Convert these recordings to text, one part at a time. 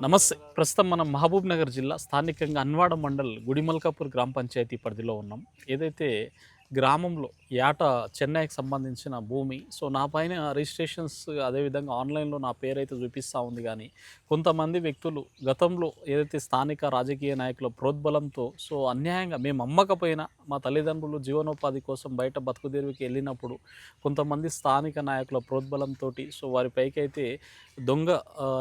నమస్తే. ప్రస్తుతం మనం మహబూబ్ నగర్ జిల్లా స్థానికంగా అన్వాడ మండల్ గుడిమల్కాపూర్ గ్రామ పంచాయతీ పరిధిలో ఉన్నాం. ఏదైతే గ్రామంలో యాట చెన్నైకి సంబంధించిన భూమి, సో నా పైన రిజిస్ట్రేషన్స్ అదేవిధంగా ఆన్లైన్లో నా పేరైతే చూపిస్తూ ఉంది. కానీ కొంతమంది వ్యక్తులు గతంలో ఏదైతే స్థానిక రాజకీయ నాయకుల ప్రోద్బలంతో సో అన్యాయంగా మేము అమ్మకపోయినా మా తల్లిదండ్రులు జీవనోపాధి కోసం బయట బతుకుదెరువుకి వెళ్ళినప్పుడు కొంతమంది స్థానిక నాయకుల ప్రోద్బలంతో సో వారిపైకి అయితే దొంగ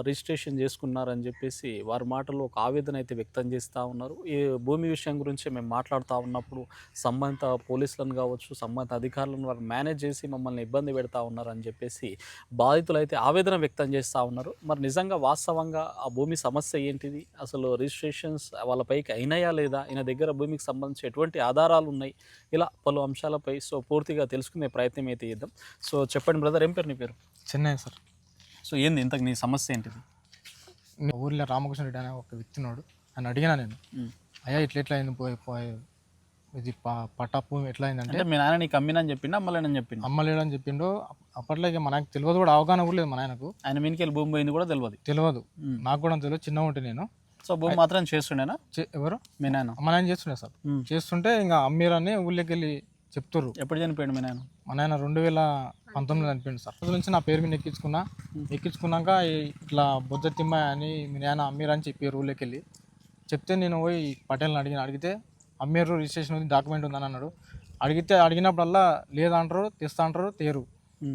రిజిస్ట్రేషన్ చేసుకున్నారని చెప్పేసి వారి మాటల్లో ఒక ఆవేదన అయితే వ్యక్తం చేస్తూ ఉన్నారు. ఈ భూమి విషయం గురించి మేము మాట్లాడుతూ ఉన్నప్పుడు సంబంధిత పోలీసులను కావచ్చు, సంబంధిత అధికారులను వారు మేనేజ్ చేసి మమ్మల్ని ఇబ్బంది పెడతా ఉన్నారని చెప్పేసి బాధితులు అయితే ఆవేదన వ్యక్తం చేస్తూ ఉన్నారు. మరి నిజంగా వాస్తవంగా ఆ భూమి సమస్య ఏంటిది, అసలు రిజిస్ట్రేషన్స్ వాళ్ళపైకి అయినాయా లేదా, ఈయన దగ్గర భూమికి సంబంధించి ఎటువంటి ఆధారాలు ఉన్నాయి, ఇలా పలు అంశాలపై సో పూర్తిగా తెలుసుకునే ప్రయత్నం అయితే చేద్దాం. సో చెప్పండి బ్రదర్, ఏం పేరు నీ పేరు? చెన్నై సార్. సో ఏంది ఇంతకు నీ సమస్య ఏంటిది? ఊర్లో రామకృష్ణ రెడ్డి అనే ఒక వ్యక్తి ఉన్నాడు. అని అడిగినా నేను, అయ్యా ఇట్లా అయింది ఇది పట్టా భూమి ఎట్లా అయిందంటే, మీ నాన్న నీకు అమ్మినని చెప్పిండు అమ్మలేనని చెప్పిండు? అమ్మలేడని చెప్పిండు. అప్పట్లో ఇక మనకు తెలియదు కూడా, అవగాహన కూడా లేదు మా నాయనకు. ఆయన మీనికెళ్ళి భూమి పోయింది కూడా తెలియదు. నాకు కూడా తెలియదు, చిన్నగా ఉంటే నేను. సో భూమి మాత్రం చేస్తుండేనా? ఎవరు? మీ నాన్న. మా నాయన చేస్తుండే సార్. చేస్తుంటే ఇంకా అమ్మీరని ఊళ్ళోకి వెళ్ళి చెప్తుర్రు. ఎప్పుడు చనిపోయాడు మీ నాన్న? మా నాయన 2019 చనిపోయింది సార్. రోజు నుంచి నా పేరు మీద ఎక్కించుకున్నాక ఇట్లా బొజ్జ తిమ్మ అని మీ నాయన అమ్మీరని చెప్పారు ఊళ్ళోకి వెళ్ళి. చెప్తే నేను పోయి పటేల్ని అడిగితే అమ్మేరు, రిజిస్ట్రేషన్ ఉంది, డాక్యుమెంట్ ఉందని అన్నాడు. అడిగినప్పుడల్లా లేదంటారు, తెస్తా అంటారు, తేరు.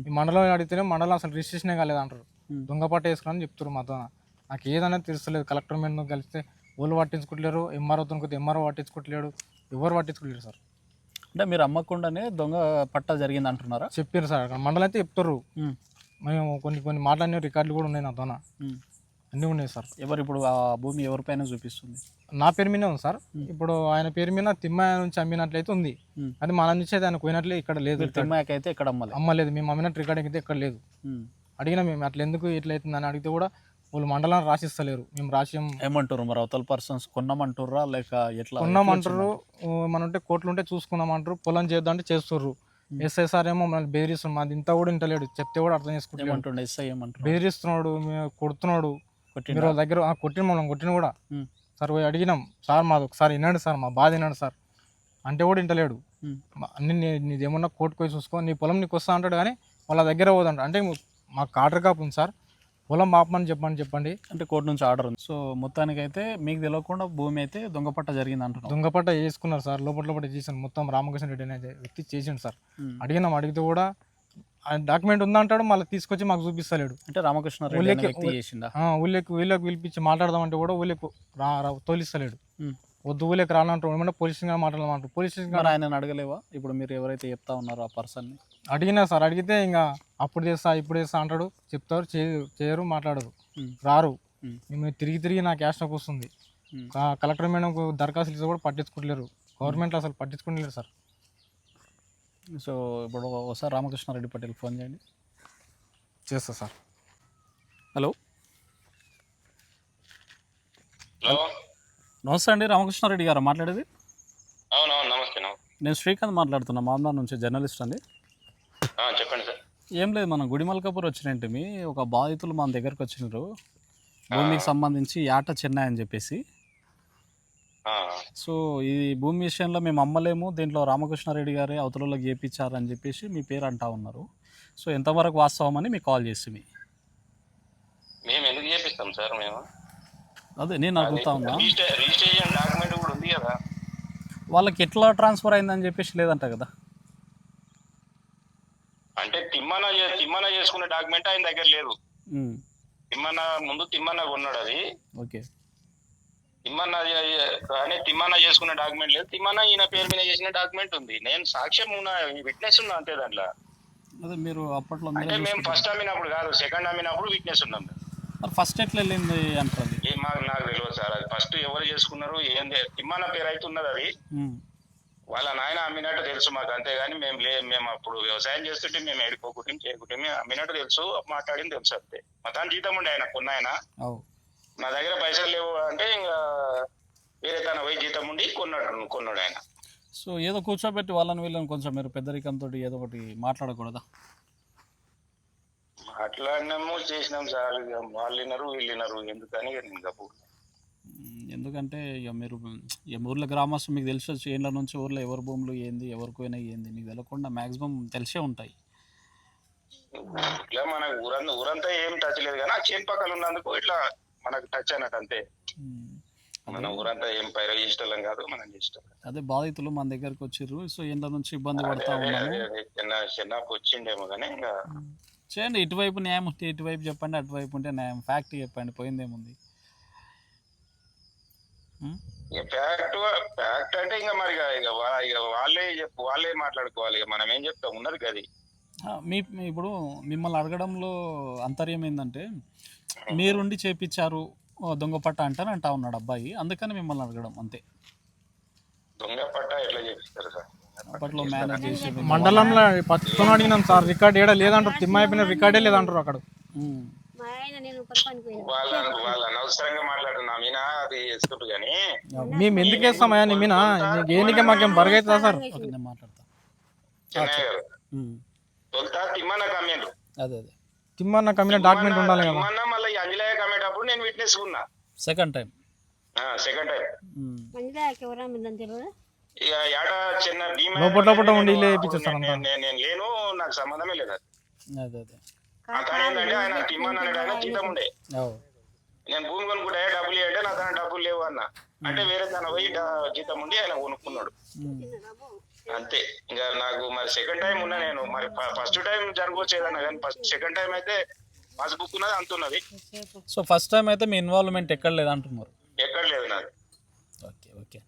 ఈ మండలం అడిగితేనే మండలం అసలు రిజిస్ట్రేషనే కాలేదంటారు. దొంగ పట్ట వేసుకుని చెప్తారు మాతో. నాకు ఏదైనా తెలుస్తలేదు. కలెక్టర్ మీద కలిస్తే వాళ్ళు పట్టించుకోవట్లేరు, ఎంఆర్ఓతో ఎంఆర్ఓ పట్టించుకోవట్లేడు, ఎవరు పట్టించుకోలేరు సార్. అంటే మీరు అమ్మకుండానే దొంగ పట్ట జరిగింది అంటున్నారా? చెప్పారు సార్. అక్కడ మండలం అయితే చెప్తారు. మేము కొన్ని మాట్లాడిన రికార్డులు కూడా ఉన్నాయి నాతోన, అన్నీ ఉన్నాయి సార్. ఎవరు ఇప్పుడు ఆ భూమి ఎవరిపైన చూపిస్తుంది? నా పేరు మీదే ఉంది సార్. ఇప్పుడు ఆయన పేరు మీద తిమ్మ నుంచి అమ్మినట్లయితే ఉంది. అది మన నుంచి అయితే ఆయన పోయినట్లే ఇక్కడ లేదు. తిమ్మకి అయితే ఇక్కడ అమ్మలేదు. మేము అమ్మినట్టు రికార్డింగ్ అయితే ఇక్కడ లేదు. అడిగినా మేము అట్లా ఎందుకు ఇట్లా అవుతుందని అడిగితే కూడా వాళ్ళు మండలాన్ని రాసిస్తలేరు. మేము రాసి ఏమంటారు మరి? అవతల పర్సన్స్ కొన్నామంటారా లేక ఎట్లా? కొన్నామంటారు. మనం ఉంటే కోట్లు ఉంటే చూసుకున్నామంటారు. పొలం చేద్దాం అంటే చేస్తుర్రు. ఎస్ఐసార్ ఏమో మనల్ని బెదిరిస్తున్నాడు. మాది ఇంత కూడా ఇంటలేడు, చెప్తే కూడా అర్థం చేసుకుంటాడు. ఎస్ఐ ఏమంటారు? బెదిరిస్తున్నాడు, కొడుతున్నాడు. మీరు వాళ్ళ దగ్గర కొట్టిన మనం కొట్టిన కూడా సార్ పోయి అడిగినాం. సార్ మాది ఒకసారి వినండి సార్, మా బాధ వినండి సార్ అంటే కూడా వింటలేడు. అన్ని నీదేమన్నా కోర్టుకు పోయి చూసుకో, నీ పొలం నీకు వస్తా అంటాడు. కానీ వాళ్ళ దగ్గర పోదంట. అంటే మాకు ఆర్డర్ కాపు ఉంది సార్, పొలం మాపమని చెప్పండి అంటే కోర్టు నుంచి ఆర్డర్ ఉంది. సో మొత్తానికి అయితే మీకు తెలియకుండా భూమి అయితే దొంగపట్ట జరిగింది అంటున్నారు. దొంగపట్ట చేసుకున్నారు సార్. లోపల చేసాను మొత్తం. రామకృష్ణ రెడ్డి అనే వ్యక్తి చేసిండు సార్. అడిగితే కూడా డాక్యుమెంట్ ఉందంటాడు, మళ్ళీ తీసుకొచ్చి మాకు చూపిస్తలేడు. అంటే రామకృష్ణ రెడ్డి చేసిండా? ఊళ్ళోకి పిలిపించి మాట్లాడదామంటే కూడా ఊళ్ళకి తోలిస్తలేడు. వద్దు ఊళ్ళకి రానంటారు. ఏమన్నా పోలీస్ స్టేషన్ మాట్లాడమంటారు. పోలీస్ స్టేషన్ ఆయన అడగలేవా? ఇప్పుడు మీరు ఎవరైతే చెప్తా ఉన్నారో ఆ పర్సన్ని అడిగినా సార్. అడిగితే ఇంకా అప్పుడు చేస్తా ఇప్పుడు చేస్తా అంటాడు. చెప్తారు, చేయరు, మాట్లాడరు, రారు. మేము తిరిగి నా క్యాష్లోకి వస్తుంది. కలెక్టర్ మేడం దరఖాస్తులు కూడా పట్టించుకోవట్లేరు. గవర్నమెంట్లో అసలు పట్టించుకోవట్లేరు సార్. సో ఇప్పుడు ఒకసారి రామకృష్ణారెడ్డి పటేల్ ఫోన్ చేయండి. చేస్తా సార్. హలో. హలో, నమస్తే అండి. రామకృష్ణారెడ్డి గారు మాట్లాడేది? అవునవును, నమస్తే. నేను శ్రీకాంత్ మాట్లాడుతున్నా, మామూలు నుంచి జర్నలిస్ట్ అండి. చెప్పండి సార్. ఏం లేదు, మనం గుడిమల్కాపూర్ వచ్చినట్టు ఒక బాధితులు మన దగ్గరకు వచ్చినారు. భూమికి సంబంధించి యాట చెన్నై అని చెప్పేసి. సో ఈ భూమి విషయంలో మేము అమ్మలేము, దీంట్లో రామకృష్ణారెడ్డి గారే అవతలలోకి చేపించారని చెప్పేసి మీ పేరు అంటా ఉన్నారు. సో ఎంతవరకు వాస్తవం అని మీకు కాల్ చేసి మేము ఎందుకు చేపిస్తాం సార్? మేము అదే నేను అడుగుతా ఉన్నా. రిజిస్ట్రేషన్ డాక్యుమెంట్ కూడా ఉంది కదా. వాళ్ళకి ఎట్లా ట్రాన్స్ఫర్ అయిందని చెప్పేసి లేదంట కదా. అంటే తిమ్మన చేసుకున్న డాక్యుమెంట్ ఆయన దగ్గర లేదు. తిమ్మన్న కొన్నాడు అది. ఓకే. తిమ్మన్న చేసుకున్న డాక్యుమెంట్ లేదు. తిమ్మన్న ఈయన పేరు మీద చేసిన డాక్యుమెంట్ ఉంది. నేను సాక్ష్యం విట్నెస్ ఉన్నా అంతే దాంట్లో. అదే మీరు అప్పట్లో అంటే మేము ఫస్ట్ అమ్మినప్పుడు కాదు, సెకండ్ అమ్మినప్పుడు విట్నెస్ ఉన్నాం. ఫస్ట్ ఎట్లా వెళ్ళింది అంటారు? నాకు తెలియదు సార్. అది ఫస్ట్ ఎవరు చేసుకున్నారు ఏంది. తిమ్మన్న పేరు అయితే ఉన్నది. అది వాళ్ళ నాయన అమ్మినట్టు తెలుసు మాకు, అంతేగాని మేము అప్పుడు వ్యవసాయం చేస్తుంటే మేము ఏడుకోకుంటే చేయకుంటే మేము అమ్మినట్టు తెలుసు, మాట్లాడింది తెలుసు అంతే. మొత్తాన్ని జీతం ఉండే ఆయన కొన్నాయన. నా దగ్గర పైసలు లేవు అంటే ఇంకా వేరే తన పోయి జీతం ఉండి కొన్నాడు ఆయన. సో ఏదో కూర్చోబెట్టి వాళ్ళని వీళ్ళని కొంచెం మీరు పెద్దరికంతో ఏదో ఒకటి మాట్లాడకూడదా? మాట్లాడినాము చేసినాం సార్, ఇక వాళ్ళు వినరు వీళ్ళు వినరు, ఎందుకని ఇక నేను గప్పు. ఎందుకంటే ఇక మీరు ఇక ఊర్లో గ్రామస్తులు మీకు తెలిసి వచ్చి ఏళ్ళ నుంచి ఊర్లో ఎవరి భూములు ఏంది ఎవరికి పోయినా ఏంది మీకు తెలియకుండా మ్యాక్సిమం తెలిసే ఉంటాయి. ఇట్లా మనకు ఊరంతా ఏం టచ్ లేదు కానీ ఆ చేను పక్కన ఉన్నందుకు ఇట్లా మనకు టచ్ అన్నట్టు అంతే. మన ఊరంతా ఏం పైర ఇష్టం కాదు, మనం ఇష్టం. అదే బాధితులు మన దగ్గరకు వచ్చిర్రు, సో ఏళ్ళ నుంచి ఇబ్బంది పడతా ఉన్నాము. చిన్నపు వచ్చిండేమో కానీ ఇంకా చేయండి, ఇటువైపు న్యాయం ఉంటే ఇటువైపు చెప్పండి, అటువైపు ఉంటే న్యాయం. ఫ్యాక్ట్ చెప్పండి, పోయిందేముంది. ఫ్యాక్ట్ అంటే ఇంకా మరి ఇక వాళ్ళే మాట్లాడుకోవాలి, ఇక మనం ఏం చెప్తాం ఉన్నది గది. ఇప్పుడు మిమ్మల్ని అడగడంలో అంతర్యం ఏంటంటే మీరుండి చేపించారు దొంగ పట్ట అంటా ఉన్నాడు అబ్బాయి, అందుకని మిమ్మల్ని అడగడం అంతే. దొంగ పట్ట ఎట్లా చేపిస్తారు సార్? అప్పట్లో మేనేజ్ చేసి మండలంలో పత్తితో అడిగినాం సార్, రికార్డ్ ఏడా లేదంటారు, తిమ్మ అయిపోయిన రికార్డే లేదంటారు అక్కడ. వాళ్ళ అనవసరంగా మాట్లాడుతున్నా మీనా, అది వేసుకుంటు కానీ మేము ఎందుకు వేస్తామయ్యా నీ మీనా, ఏనికే మాకేం బరగవుతుందా సార్? మాట్లాడతా చెన్నయ్య గారు తొలుతా తిమ్మన్న కమ్మిండ్రు, అదే తిమ్మన్న కమ్మిన డాక్యుమెంట్ ఉండాలి కదా. తిమ్మన్న మళ్ళీ అంజలయ్య కమ్మేటప్పుడు నేను విట్నెస్ ఉన్నా సెకండ్ టైం. ఇక ఏడ చిన్న లోపల ఉండి నేను లేను, నాకు సంబంధమే లేదు. అదే అతను ఏంటంటే ఆయన తిమ్మన్న అనేది ఆయన జీతం ఉండే, నేను భూమి కొనుక్కుంటే డబ్బులు అంటే నా తన డబ్బులు లేవు అన్న అంటే వేరే తన పోయి జీతం ఉండి ఆయన కొనుక్కున్నాడు అంతే. ఇంకా నాకు మరి సెకండ్ టైం ఉన్నా నేను, మరి ఫస్ట్ టైం జరగవచ్చేదన్నా కానీ సెకండ్ టైం అయితే పాస్బుక్ ఉన్నది అంతున్నది. సో ఫస్ట్ టైం అయితే మీ ఇన్వాల్వ్మెంట్ ఎక్కడ లేదు అంటున్నారు? ఎక్కడ లేదు నాది. ఓకే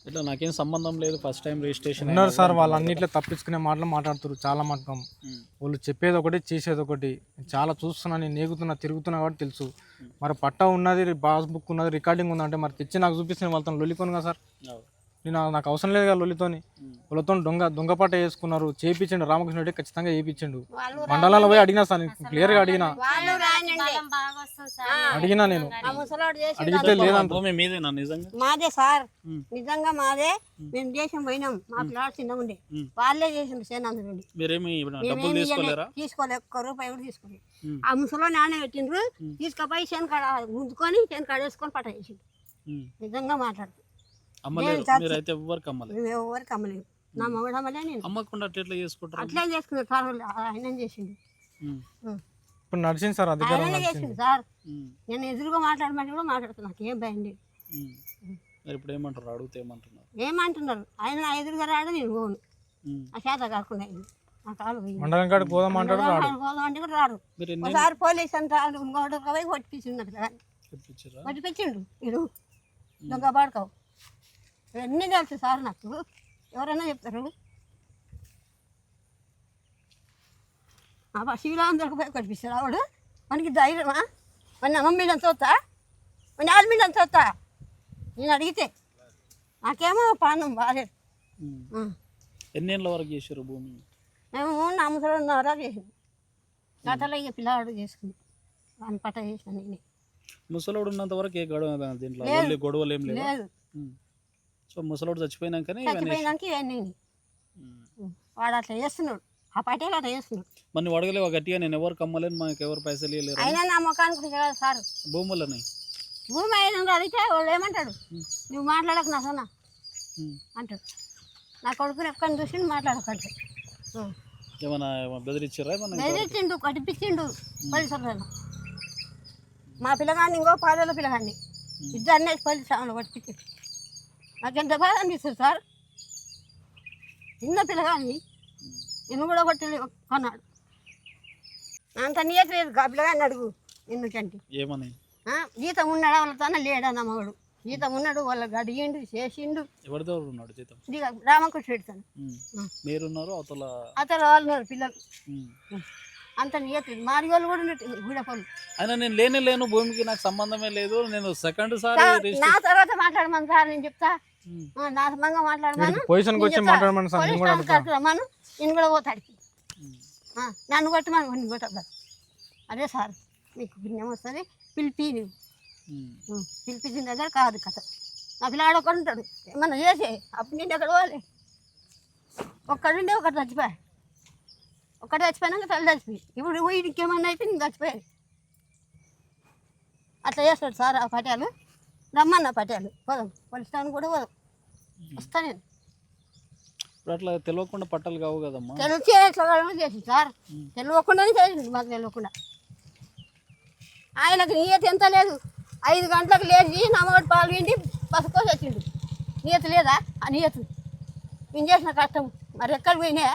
ఇట్లా నాకేం సంబంధం లేదు, ఫస్ట్ టైం రిజిస్ట్రేషన్ ఉన్నారు సార్. వాళ్ళు అన్నిట్లో తప్పించుకునే మాటలు మాట్లాడుతారు చాలా మటకం. వాళ్ళు చెప్పేది ఒకటి చేసేది ఒకటి. చాలా చూస్తున్నా, నేను నేగుతున్నా తిరుగుతున్నా కాబట్టి తెలుసు. మరి పట్టా ఉన్నది, పాస్బుక్ ఉన్నది, రికార్డింగ్ ఉందంటే మరి తెచ్చి నాకు చూపిస్తే వాళ్ళతో లొల్లికోనుగా సార్. నాకు అవసరం లేదు కదా లొల్లితోని. వాళ్ళతో దొంగ పట్ట వేసుకున్నారు, చేయించండు. రామకృష్ణ రెడ్డి ఖచ్చితంగా చేయించండు. మండలాల్లో పోయి అడిగినా సార్, క్లియర్గా అడిగినా నేను అడిగితే లేదంటే మాదే సార్, నిజంగా మాదే. మేము దేశం పోయినాం, మా పిల్లలు చిన్నగా ఉండే, వాళ్ళే చేసిండు సేనందుండి. తీసుకోలే, ఒక్క రూపాయి కూడా తీసుకోలేదు. ఆ ముసలో నాన్న పెట్టిండ్రు, తీసుకుపోయి చేను కాడ ముందుకొని చేను కాడ వేసుకొని పట్ట చేసిండు. నిజంగా మాట్లాడుతూ ఎవరికి అమ్మలేదు. నా మగడు అమ్మలే, నేను అట్లా చేసుకున్నాడు సార్. ఆయన చేసిండు, ఇప్పుడు నడిచింది సార్, ఆయననే చేసిండు సార్. నేను ఎదురుగా మాట్లాడమంటే కూడా మాట్లాడుతున్నా, నాకు ఏం భయం లేదు. ఏమంటున్నారు ఆయన ఎదురుగా రాడు, నేను పోను. ఆ చేత కాకుండా ఆ కాలు మండలం కాడికి పోదామంటాడు, పోదామంటే కూడా రాడు. ఒకసారి పోలీస్ అంతా పోయి కొట్టిపించిండు, కొట్టిపించిండు. వీడు దొంగ పాడుకోవు ఇవన్నీ తెలుసు సార్ నాకు. ఎవరైనా చెప్తారు. శివరాంధ్రకు పోయి కొట్టిపిస్తాడు ఆవిడ. మనకి ధైర్యమా? మన అమ్మ మీద చూస్తా, మన ఆళ్ళ మీద చూస్తా. నేను అడిగితే నాకేమో పానం బాగాలేదు. ఎన్నేళ్ళ వరకు చేసారు భూమి? మేము నమ్మసలున్నర చేసింది. గతలో ఇక పిల్లవాడు చేసుకుంది, వాని పట్ట చేసిన నేనే. ముసలోడు ఉన్నంత వరకు ఏ గొడవ దీంట్లో గొడవలు ఏం లేదు. సో ముసలోడు చచ్చిపోయినాక ఇవన్నీ వాడు అట్లా చేస్తున్నాడు, ఆ పటేలు అట్లా చేస్తున్నాడు. మన అడగలేవు గట్టిగా, నేను ఎవరికి అమ్మలేను, మాకు ఎవరు పైసలు ఇవ్వలేరు. అయినా నా ముఖానికి కదా సార్ భూములని. భూమి అయినా అడిగితే వాడు ఏమంటాడు, నువ్వు మాట్లాడక నా సొన్నా అంటాడు. నా కొడుకుని ఎక్కడ చూసి మాట్లాడకండి. ఏమన్నా బెదిరించారా? బెదిరించిండు, కట్టిపించిండు పోలీసులను. మా పిల్లగాన్ని ఇంకో పాదల పిల్లగాన్ని ఇద్దరినే పోలీసు ఆమెను కట్టిపించిండు. నాకెంత బాధ అనిపిస్తుంది సార్. చిన్న పిల్లగాన్ని నిన్ను కూడా కొట్టి కొన్నాడు. అంత నీయత లేదు. ఆ పిల్లగాన్ని అడుగు ఎందుకంటే ఏమని జీతం ఉన్నాడా వాళ్ళతోనే లేడా నా మగడు. జీతం ఉన్నాడు, వాళ్ళకి అడిగిండు, చేసిండు. ఎవరితో ఉన్నాడు జీతం? రామకృష్ణ పెడతాను. మీరున్నారు అతను వాళ్ళు ఉన్నారు పిల్లలు. అంత నీయత మారి వాళ్ళు కూడా గూడపల్లి. అయినా నేను లేను, భూమికి నాకు సంబంధమే లేదు. నేను సెకండ్ సారి నా తర్వాత మాట్లాడమని సార్, నేను చెప్తా. నా సంబంధంగా మాట్లాడమను, నేను కూడా పోతాడు. నన్ను కొట్టమని కొన్ని కొట్టదు. అదే సార్ మీకు పుణ్యం వస్తుంది. పిలిపి నువ్వు పిలిపించిన దగ్గర కాదు కథ. నా పిల్లాడు ఒకడు ఉంటాడు, ఏమన్నా చేసే అప్పుడు నేను ఎక్కడ పోవాలి. ఒక్కడుండే ఒకటి చచ్చిపోయా. ఒకటి చచ్చిపోయినాక తల్లి చచ్చిపోయి ఇప్పుడు వీడికి ఏమన్నా అయితే నేను చచ్చిపోయాను. అట్లా చేస్తాడు సార్ ఆ పట్యాలు. రమ్మన్న పట్యాలు పోదాం, పోలీస్ స్టేషన్ కూడా పోదాం, వస్తా నేను. ఇప్పుడు అట్లా తెలియకుండా పట్టాలు కావు కదమ్మా. తెలిసి ఎట్లా చేసింది సార్, తెలియకుండానే చేసింది, మాకు తెలియకుండా. ఆయనకు నియత ఎంత లేదు, 5 గంటలకు లేచి నమ్మగడు పాలు పిండి పసుకొని వచ్చిండు. నియత లేదా? ఆ నియత మేము చేసిన కష్టం మరి ఎక్కడ పోయినా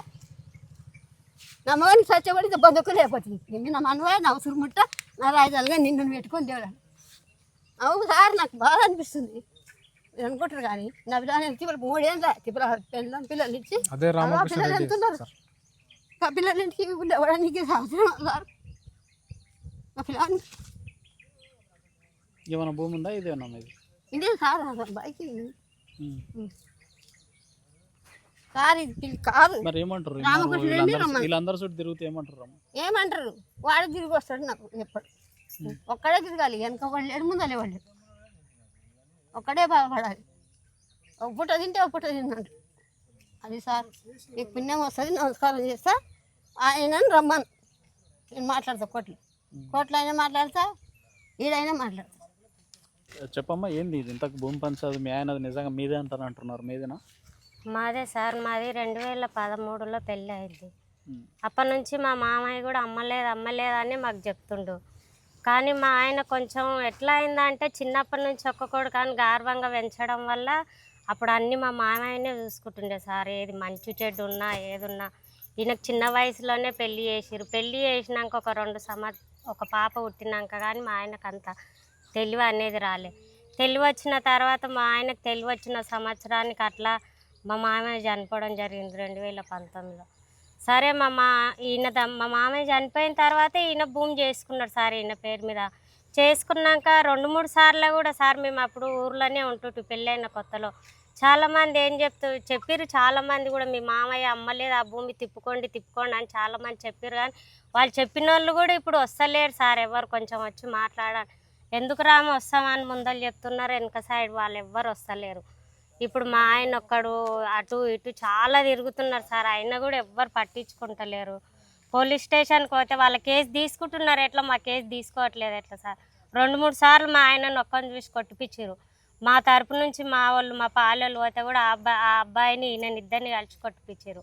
నమ్మగానికి సత్యపడి బతుకు లేకపోతుంది. నిన్ను నా మనవే నా ఉసురు ముట్ట నా రాయిదాలుగా నిన్ను పెట్టుకొని దేవుడు. అవును సార్, నాకు బాగా అనిపిస్తుంది. మీరు అనుకుంటారు కానీ నా పిల్లలు తిప్పలు 3 ఏళ్ళ పిల్లలు ఇచ్చి పిల్లలు వెళ్తున్నారు. ఆ పిల్లల ఇంటికి ఎవడానికి అవసరం సార్. నా పిల్లలు ఏమైనా భూమి ఉందా? ఇదేనా ఇది? ఇదే సార్ బైక్ సార్, ఇది కాదు. మరి ఏమంటారు రామకృష్ణ వీళ్ళందరూ చుట్టూ తిరుగుతూ ఏమంటారు? ఏమంటారు, వాడు తిరిగి వస్తాడు నాకు ఎప్పుడు. ఒక్కడే తిరగాలి, వెనక వాళ్ళు లేడు, ముందలే వాళ్ళు. ఒక్కడే బాగుపడాలి. ఒక పూట తింటే ఒక పూట తిన్నాడు. అది సార్ నీకు పుణ్యం వస్తుంది, నమస్కారం చేస్తా. ఆయన రమ్మను, నేను మాట్లాడతా. కోట్లు అయినా మాట్లాడతా, ఈడైనా మాట్లాడతా. చెప్పమ్మా, ఏంది ఇది? ఇంతకు భూమి పంచాది మీ ఆయన నిజంగా మీదే అంటున్నారు, మీదేనా? మాదే సార్, మాది 2013లో పెళ్ళి అయింది. అప్పటి నుంచి మా మామయ్య కూడా అమ్మలేదు అని మాకు చెప్తుండు. కానీ మా ఆయన కొంచెం ఎట్లా అయిందంటే చిన్నప్పటి నుంచి ఒక్క కొడుకు గార్వంగా పెంచడం వల్ల అప్పుడు అన్నీ మా మామయ్యనే చూసుకుంటుండే సార్. ఏది మంచి చెడ్డు ఉన్నా ఏదున్నా ఈయనకు చిన్న వయసులోనే పెళ్ళి చేసిరు. పెళ్ళి చేసినాక ఒక పాప పుట్టినాక కానీ మా ఆయనకు అంత తెలివి అనేది రాలే. తెలివి వచ్చిన తర్వాత మా ఆయనకు తెలివి వచ్చిన సంవత్సరానికి అట్లా మా మామయ్య చనిపోవడం జరిగింది 2019లో. సరే మా మామయ్య చనిపోయిన తర్వాత ఈయన భూమి చేసుకున్నాడు సార్. ఈయన పేరు మీద చేసుకున్నాక 2-3 సార్లు కూడా సార్ మేము అప్పుడు ఊర్లోనే ఉంటుంటు పెళ్ళైన కొత్తలో. చాలామంది ఏం చెప్పారు, చాలామంది కూడా మీ మామయ్య అమ్మలేదు, ఆ భూమి తిప్పుకోండి అని చాలామంది చెప్పారు. కానీ వాళ్ళు చెప్పిన వాళ్ళు కూడా ఇప్పుడు వస్తలేరు సార్. ఎవరు కొంచెం వచ్చి మాట్లాడాలి, ఎందుకు రామ వస్తామని ముందలు చెప్తున్నారు, వెనక సైడ్ వాళ్ళు ఎవ్వరు వస్తలేరు. ఇప్పుడు మా ఆయన ఒక్కడు అటు ఇటు చాలా తిరుగుతున్నారు సార్. అయినా కూడా ఎవ్వరు పట్టించుకుంటలేరు. పోలీస్ స్టేషన్కి పోతే వాళ్ళ కేసు తీసుకుంటున్నారు, ఎట్లా మా కేసు తీసుకోవట్లేదు ఎట్లా సార్. 2-3 సార్లు మా ఆయనను ఒక్కని చూసి కొట్టిపించారు. మా తరపు నుంచి మా వాళ్ళు మా పాలెళ్ళు పోతే కూడా ఆ అబ్బాయిని ఈయనని ఇద్దరిని కలిసి కొట్టిపించారు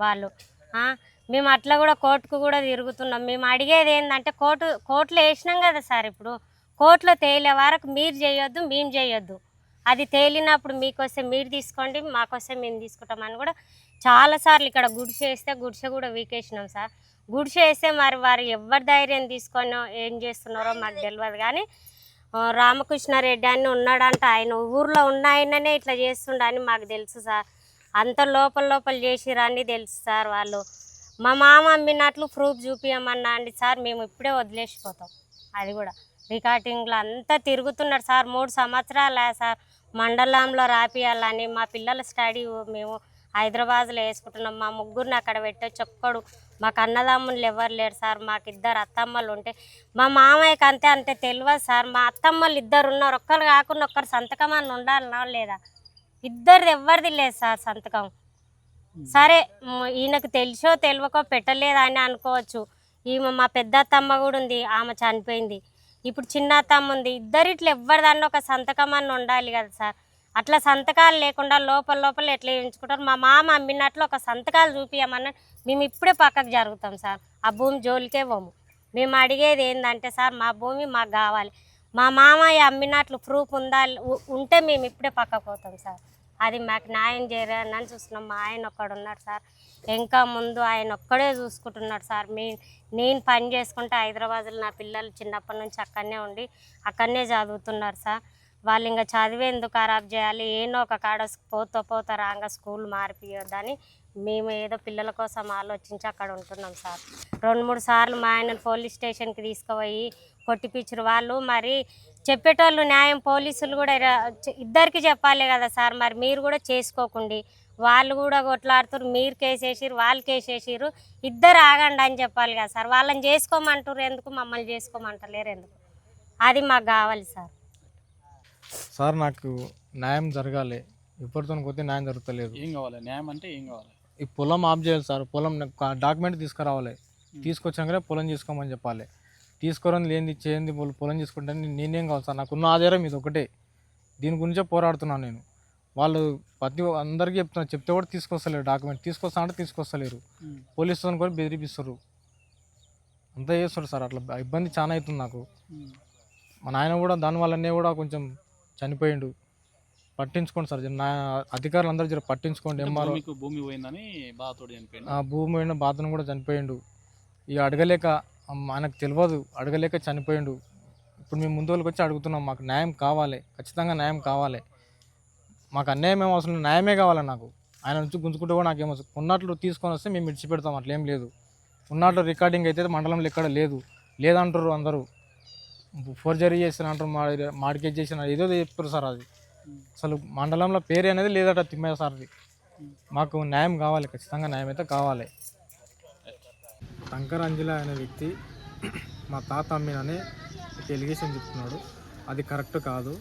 వాళ్ళు. మేము అట్లా కూడా కోర్టుకు కూడా తిరుగుతున్నాం. మేము అడిగేది ఏంటంటే కోర్టులో వేసినాం కదా సార్. ఇప్పుడు కోర్టులో తేలే వరకు మీరు చేయొద్దు, మేము చేయొద్దు. అది తేలినప్పుడు మీకొస్తే మీరు తీసుకోండి, మాకొస్తే మేము తీసుకుంటామని కూడా చాలాసార్లు ఇక్కడ గుడిసె కూడా వీకేసినాం సార్. గుడిసె వేస్తే మరి వారు ఎవరి ధైర్యం తీసుకొని ఏం చేస్తున్నారో మాకు తెలియదు. కానీ రామకృష్ణారెడ్డి అని ఉన్నాడంట, ఆయన ఊర్లో ఉన్న ఆయననే ఇట్లా చేస్తుండని మాకు తెలుసు సార్. అంత లోపల చేసిరని తెలుసు సార్. వాళ్ళు మా మామ అమ్మినట్లు ప్రూఫ్ చూపించమన్నా అండి సార్, మేము ఇప్పుడే వదిలేసిపోతాం. అది కూడా రికార్డింగ్లో అంతా తిరుగుతున్నాడు సార్. 3 సంవత్సరాలు సార్ మండలంలో రాపియాలని. మా పిల్లల స్టడీ మేము హైదరాబాద్లో వేసుకుంటున్నాం. మా ముగ్గురిని అక్కడ పెట్టొచ్చు. ఒక్కడు మాకు అన్నదమ్ములు ఎవరు లేరు సార్. మాకు 2 అత్తమ్మలు ఉంటే మా మామయ్యకి అంతే తెలియదు సార్. మా అత్తమ్మలు 2 ఉన్నారు, ఒక్కరు కాకుండా ఒక్కరు సంతకం అని ఉండాలన్నా లేదా? ఇద్దరిది ఎవరిది లేదు సార్ సంతకం. సరే ఈయనకు తెలిసో తెలియకో పెట్టలేదని అనుకోవచ్చు. ఈమె మా పెద్ద అత్తమ్మ కూడా ఉంది, ఆమె చనిపోయింది. ఇప్పుడు చిన్న అత్తమ్మ ఉంది. ఇద్దరిట్లో ఎవరిదాన్ని ఒక సంతకం అని ఉండాలి కదా సార్. అట్లా సంతకాలు లేకుండా లోపల ఎట్లా ఎంచుకుంటారు. మా మామ అమ్మినట్లు ఒక సంతకాలు చూపించమన్నా మేము ఇప్పుడే పక్కకు జరుగుతాం సార్. ఆ భూమి జోలికే పోము. మేము అడిగేది ఏంటంటే సార్, మా భూమి మాకు కావాలి. మా మామయ్య అమ్మినట్లు ప్రూఫ్ ఉంటే మేము ఇప్పుడే పక్కకు పోతాం సార్. అది మాకు న్యాయం చేయాలని చూస్తున్నాం. మా ఆయన ఒక్కడు ఉన్నాడు సార్, ఇంకా ముందు ఆయన ఒక్కడే చూసుకుంటున్నాడు సార్. నేను పని చేసుకుంటే హైదరాబాద్లో నా పిల్లలు చిన్నప్పటి నుంచి అక్కడనే ఉండి అక్కడనే చదువుతున్నారు సార్. వాళ్ళు ఇంకా చదివే ఎందుకు ఖరాబ్ చేయాలి, ఏనో ఒక కాడ పోతా రాగా స్కూల్ మారిపోయొద్దని మేము ఏదో పిల్లల కోసం ఆలోచించి అక్కడ ఉంటున్నాం సార్. 2-3 సార్లు మా ఆయన పోలీస్ స్టేషన్కి తీసుకుపోయి కొట్టిపించారు. వాళ్ళు మరి చెప్పేటోళ్ళు న్యాయం పోలీసులు కూడా ఇద్దరికి చెప్పాలి కదా సార్. మరి మీరు కూడా చేసుకోకండి, వాళ్ళు కూడా కొట్లాడుతారు. మీరు కేసేసిరు, వాళ్ళు కేసేసిరు, ఇద్దరు ఆగండి అని చెప్పాలి కదా సార్. వాళ్ళని చేసుకోమంటారు ఎందుకు, మమ్మల్ని చేసుకోమంటలేరు ఎందుకు? అది మాకు కావాలి సార్. సార్ నాకు న్యాయం జరగాలి, ఎవరితో పోతే న్యాయం జరుగుతలేదు. ఏం కావాలి? న్యాయం అంటే ఏం కావాలి? ఈ పొలం ఆఫ్ చేయాలి సార్. పొలం డాక్యుమెంట్ తీసుకురావాలి. తీసుకొచ్చాకనే పొలం తీసుకోమని చెప్పాలి. తీసుకోరని లేనిది చేయండి పొలం తీసుకుంటే నేనేం కావాలి సార్? నాకున్న ఆధారం ఇది ఒకటే. దీని గురించే పోరాడుతున్నాను నేను. వాళ్ళు అందరికీ చెప్తున్నారు, చెప్తే కూడా తీసుకొస్తలేరు. డాక్యుమెంట్ తీసుకొస్తా అంటే తీసుకొస్తలేరు. పోలీసులను కూడా బెదిరిపిస్తారు. అంతా చేస్తారు సార్. అట్లా ఇబ్బంది చాలా అవుతుంది నాకు. మా నాయన కూడా దానివల్లనే కూడా కొంచెం చనిపోయిండు. పట్టించుకోండి సార్, నా అధికారులు అందరూ జర పట్టించుకోండి. ఎంఆర్ఓ భూమి పోయిందని బాధతోటి చనిపోయింది. ఆ భూమి పోయిన బాధను కూడా చనిపోయిండు. ఇక అడగలేక ఆయనకు తెలియదు, అడగలేక చనిపోయిండు. ఇప్పుడు మేము ముందు వాళ్ళకి వచ్చి అడుగుతున్నాం, మాకు న్యాయం కావాలి, ఖచ్చితంగా న్యాయం కావాలి. మాకు అన్యాయం ఏం అవసరం లేదు, న్యాయమే కావాలి నాకు. ఆయన నుంచి గుంజుకుంటే కూడా నాకేం అవసరం. ఉన్నట్లు తీసుకొని వస్తే మేము విడిచిపెడతాం, అట్లేం లేదు. ఉన్నట్లు రికార్డింగ్ అయితే మండలంలో ఎక్కడ లేదు, లేదంటారు అందరూ. ఫోర్జరీ చేసిన అంటారు, మార్కేజ్ చేసిన ఏదో చెప్తారు సార్. అది అసలు మండలంలో పేరు అనేది లేదట తిమ్మయ్య సార్ది. మాకు న్యాయం కావాలి, ఖచ్చితంగా న్యాయం అయితే కావాలి. శంకర్ అంజలి అనే వ్యక్తి మా తాత అమ్మినని ఎలిగేషన్ చెప్తున్నాడు. అది కరెక్ట్ కాదు.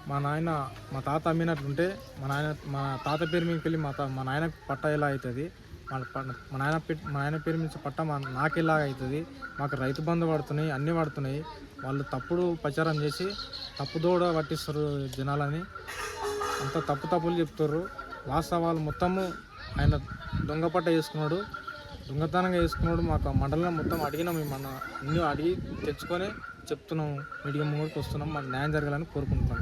మా తాత అమ్మినట్లుంటే మా తాత పేరు మీదకి వెళ్ళి మా నాయనకు పట్ట ఎలా అవుతుంది? మా నాయన పేరు మీద పట్ట నాకు ఎలా అవుతుంది? మాకు రైతు బంధు పడుతున్నాయి, అన్నీ పడుతున్నాయి. వాళ్ళు తప్పుడు ప్రచారం చేసి తప్పుదోడ పట్టిస్తారు జనాలని. అంత తప్పులు చెప్తారు. వాస్తవాలు మొత్తము ఆయన దొంగ పట్ట చేసుకున్నాడు, దొంగతనంగా చేసుకున్నాడు. మాకు మండలం మొత్తం అడిగినాం, మేము అన్నీ అడిగి తెచ్చుకొని చెప్తున్నాము. మీడియా ముందుకు వస్తున్నాం. మాకు న్యాయం జరగాలని కోరుకుంటున్నాం.